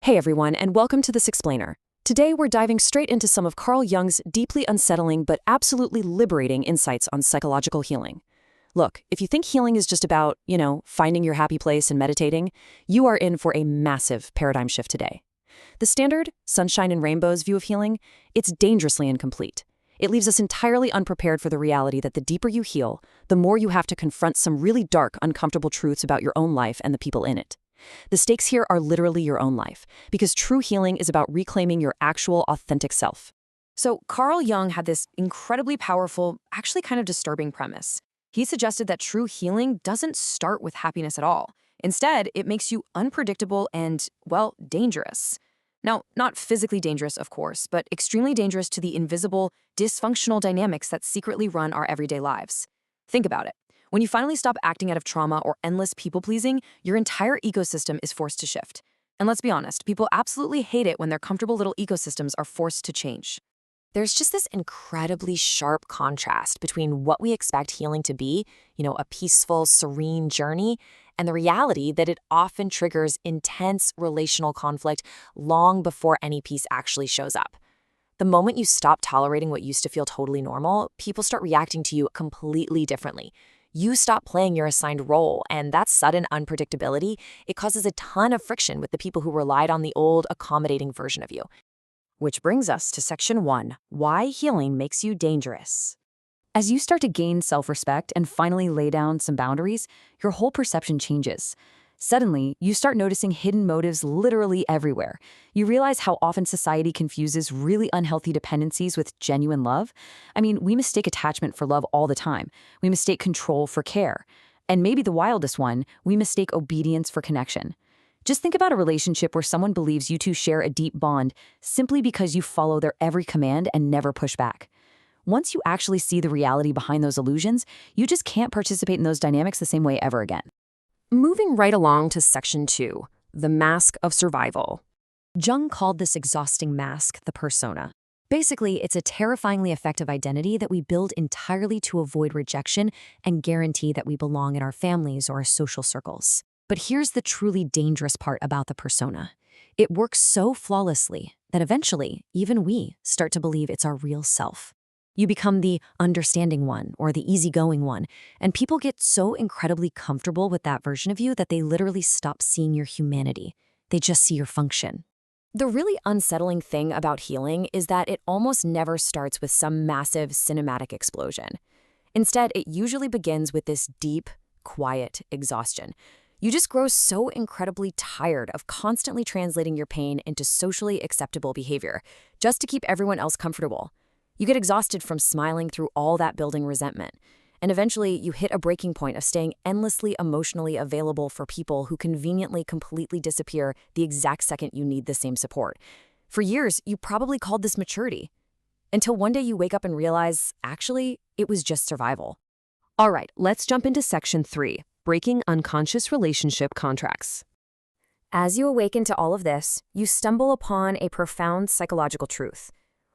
Hey everyone, and welcome to This Explainer. Today we're diving straight into some of Carl Jung's deeply unsettling but absolutely liberating insights on psychological healing. Look, if you think healing is just about, finding your happy place and meditating, you are in for a massive paradigm shift today. The standard, sunshine and rainbows view of healing, it's dangerously incomplete. It leaves us entirely unprepared for the reality that the deeper you heal, the more you have to confront some really dark, uncomfortable truths about your own life and the people in it. The stakes here are literally your own life, because true healing is about reclaiming your actual, authentic self. So Carl Jung had this incredibly powerful, actually kind of disturbing premise. He suggested that true healing doesn't start with happiness at all. Instead, it makes you unpredictable and, well, dangerous. Now, not physically dangerous, of course, but extremely dangerous to the invisible, dysfunctional dynamics that secretly run our everyday lives. Think about it. When you finally stop acting out of trauma or endless people-pleasing, your entire ecosystem is forced to shift. And let's be honest, people absolutely hate it when their comfortable little ecosystems are forced to change. There's just this incredibly sharp contrast between what we expect healing to be, a peaceful, serene journey, and the reality that it often triggers intense relational conflict long before any peace actually shows up. The moment you stop tolerating what used to feel totally normal, people start reacting to you completely differently. You stop playing your assigned role, and that sudden unpredictability, it causes a ton of friction with the people who relied on the old, accommodating version of you. Which brings us to Section 1, Why Healing Makes You Dangerous. As you start to gain self-respect and finally lay down some boundaries, your whole perception changes. Suddenly, you start noticing hidden motives literally everywhere. You realize how often society confuses really unhealthy dependencies with genuine love. I mean, we mistake attachment for love all the time. We mistake control for care. And maybe the wildest one, we mistake obedience for connection. Just think about a relationship where someone believes you two share a deep bond simply because you follow their every command and never push back. Once you actually see the reality behind those illusions, you just can't participate in those dynamics the same way ever again. Moving right along to Section 2, the mask of survival. Jung called this exhausting mask the persona. Basically, it's a terrifyingly effective identity that we build entirely to avoid rejection and guarantee that we belong in our families or our social circles. But here's the truly dangerous part about the persona. It works so flawlessly that eventually, even we start to believe it's our real self. You become the understanding one or the easygoing one, and people get so incredibly comfortable with that version of you that they literally stop seeing your humanity. They just see your function. The really unsettling thing about healing is that it almost never starts with some massive cinematic explosion. Instead, it usually begins with this deep, quiet exhaustion. You just grow so incredibly tired of constantly translating your pain into socially acceptable behavior, just to keep everyone else comfortable. You get exhausted from smiling through all that building resentment. And eventually, you hit a breaking point of staying endlessly emotionally available for people who conveniently completely disappear the exact second you need the same support. For years, you probably called this maturity. Until one day you wake up and realize, actually, it was just survival. All right, let's jump into Section 3, Breaking Unconscious Relationship Contracts. As you awaken to all of this, you stumble upon a profound psychological truth.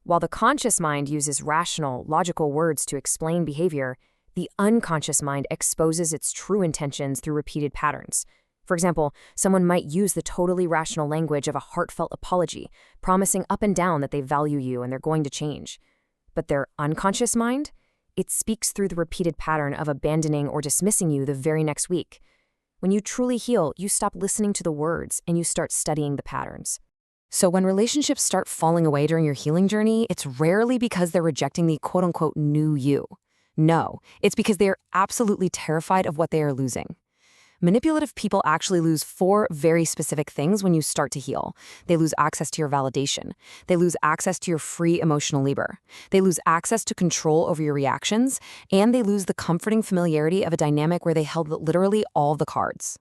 While the conscious mind uses rational, logical words to explain behavior, the unconscious mind exposes its true intentions through repeated patterns. For example, someone might use the totally rational language of a heartfelt apology, promising up and down that they value you and they're going to change. But their unconscious mind? It speaks through the repeated pattern of abandoning or dismissing you the very next week. When you truly heal, you stop listening to the words and you start studying the patterns. So when relationships start falling away during your healing journey, it's rarely because they're rejecting the quote-unquote new you. No, it's because they are absolutely terrified of what they are losing. Manipulative people actually lose 4 very specific things when you start to heal. They lose access to your validation. They lose access to your free emotional labor. They lose access to control over your reactions. And they lose the comforting familiarity of a dynamic where they held literally all the cards.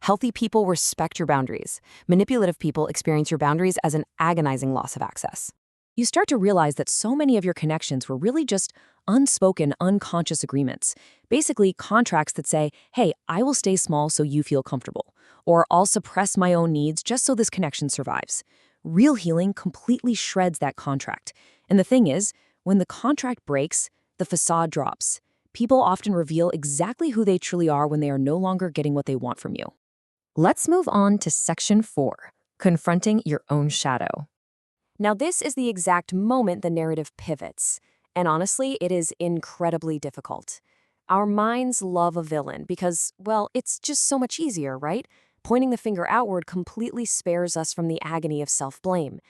Healthy people respect your boundaries. Manipulative people experience your boundaries as an agonizing loss of access. You start to realize that so many of your connections were really just unspoken, unconscious agreements. Basically, contracts that say, hey, I will stay small so you feel comfortable, or I'll suppress my own needs just so this connection survives. Real healing completely shreds that contract. And the thing is, when the contract breaks, the facade drops. People often reveal exactly who they truly are when they are no longer getting what they want from you. Let's move on to Section 4, confronting your own shadow. Now, this is the exact moment the narrative pivots. And honestly, it is incredibly difficult. Our minds love a villain because, well, it's just so much easier, right? Pointing the finger outward completely spares us from the agony of self-blame.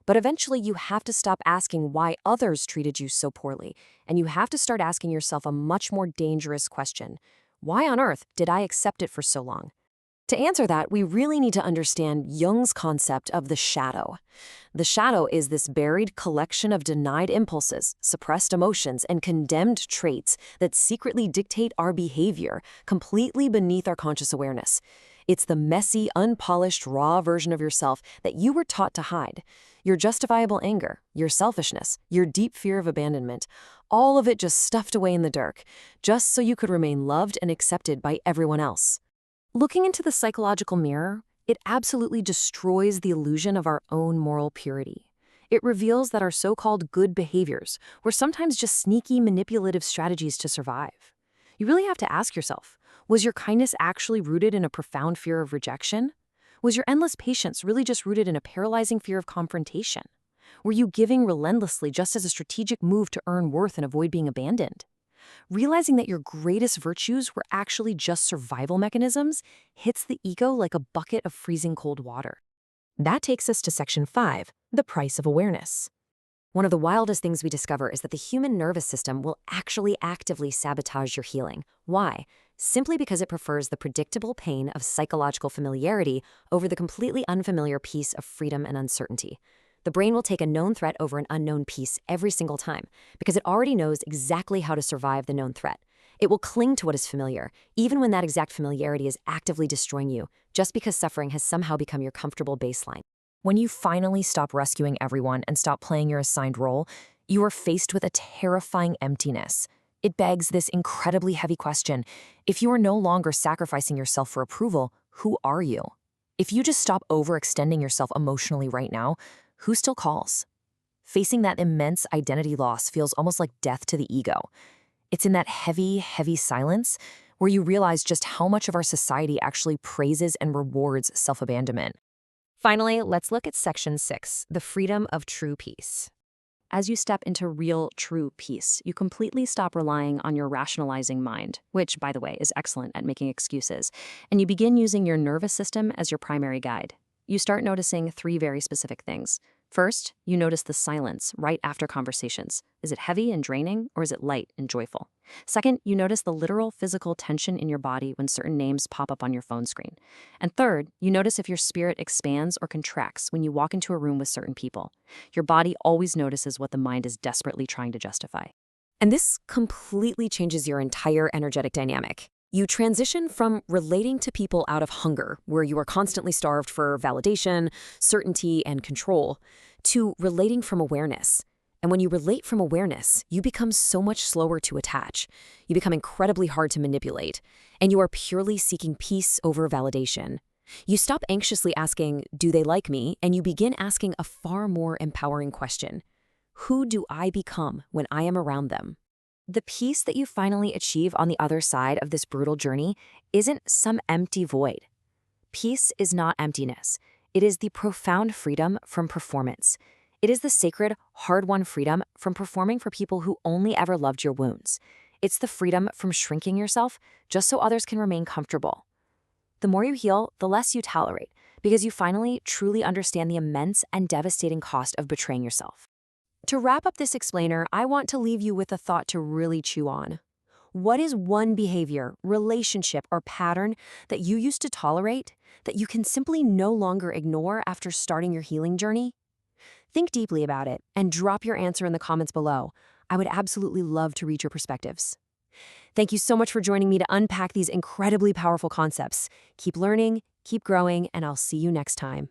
But eventually, you have to stop asking why others treated you so poorly, and you have to start asking yourself a much more dangerous question. Why on earth did I accept it for so long? To answer that, we really need to understand Jung's concept of the shadow. The shadow is this buried collection of denied impulses, suppressed emotions, and condemned traits that secretly dictate our behavior, completely beneath our conscious awareness. It's the messy, unpolished, raw version of yourself that you were taught to hide. Your justifiable anger, your selfishness, your deep fear of abandonment, all of it just stuffed away in the dark, just so you could remain loved and accepted by everyone else. Looking into the psychological mirror, it absolutely destroys the illusion of our own moral purity. It reveals that our so-called good behaviors were sometimes just sneaky, manipulative strategies to survive. You really have to ask yourself, was your kindness actually rooted in a profound fear of rejection? Was your endless patience really just rooted in a paralyzing fear of confrontation? Were you giving relentlessly just as a strategic move to earn worth and avoid being abandoned? Realizing that your greatest virtues were actually just survival mechanisms hits the ego like a bucket of freezing cold water. That takes us to Section 5, the price of awareness. One of the wildest things we discover is that the human nervous system will actually actively sabotage your healing. Why? Simply because it prefers the predictable pain of psychological familiarity over the completely unfamiliar peace of freedom and uncertainty. The brain will take a known threat over an unknown peace every single time because it already knows exactly how to survive the known threat. It will cling to what is familiar, even when that exact familiarity is actively destroying you, just because suffering has somehow become your comfortable baseline. When you finally stop rescuing everyone and stop playing your assigned role, you are faced with a terrifying emptiness. It begs this incredibly heavy question. If you are no longer sacrificing yourself for approval, who are you? If you just stop overextending yourself emotionally right now, who still calls? Facing that immense identity loss feels almost like death to the ego. It's in that heavy, heavy silence where you realize just how much of our society actually praises and rewards self-abandonment. Finally, let's look at Section 6, the freedom of true peace. As you step into real, true peace, you completely stop relying on your rationalizing mind, which, by the way, is excellent at making excuses, and you begin using your nervous system as your primary guide. You start noticing 3 very specific things. First, you notice the silence right after conversations. Is it heavy and draining, or is it light and joyful? Second, you notice the literal physical tension in your body when certain names pop up on your phone screen. And third, you notice if your spirit expands or contracts when you walk into a room with certain people. Your body always notices what the mind is desperately trying to justify. And this completely changes your entire energetic dynamic. You transition from relating to people out of hunger, where you are constantly starved for validation, certainty, and control, to relating from awareness. And when you relate from awareness, you become so much slower to attach. You become incredibly hard to manipulate, and you are purely seeking peace over validation. You stop anxiously asking, do they like me? And you begin asking a far more empowering question. Who do I become when I am around them? The peace that you finally achieve on the other side of this brutal journey isn't some empty void. Peace is not emptiness. It is the profound freedom from performance. It is the sacred, hard-won freedom from performing for people who only ever loved your wounds. It's the freedom from shrinking yourself just so others can remain comfortable. The more you heal, the less you tolerate, because you finally truly understand the immense and devastating cost of betraying yourself. To wrap up this explainer, I want to leave you with a thought to really chew on. What is one behavior, relationship, or pattern that you used to tolerate that you can simply no longer ignore after starting your healing journey? Think deeply about it and drop your answer in the comments below. I would absolutely love to read your perspectives. Thank you so much for joining me to unpack these incredibly powerful concepts. Keep learning, keep growing, and I'll see you next time.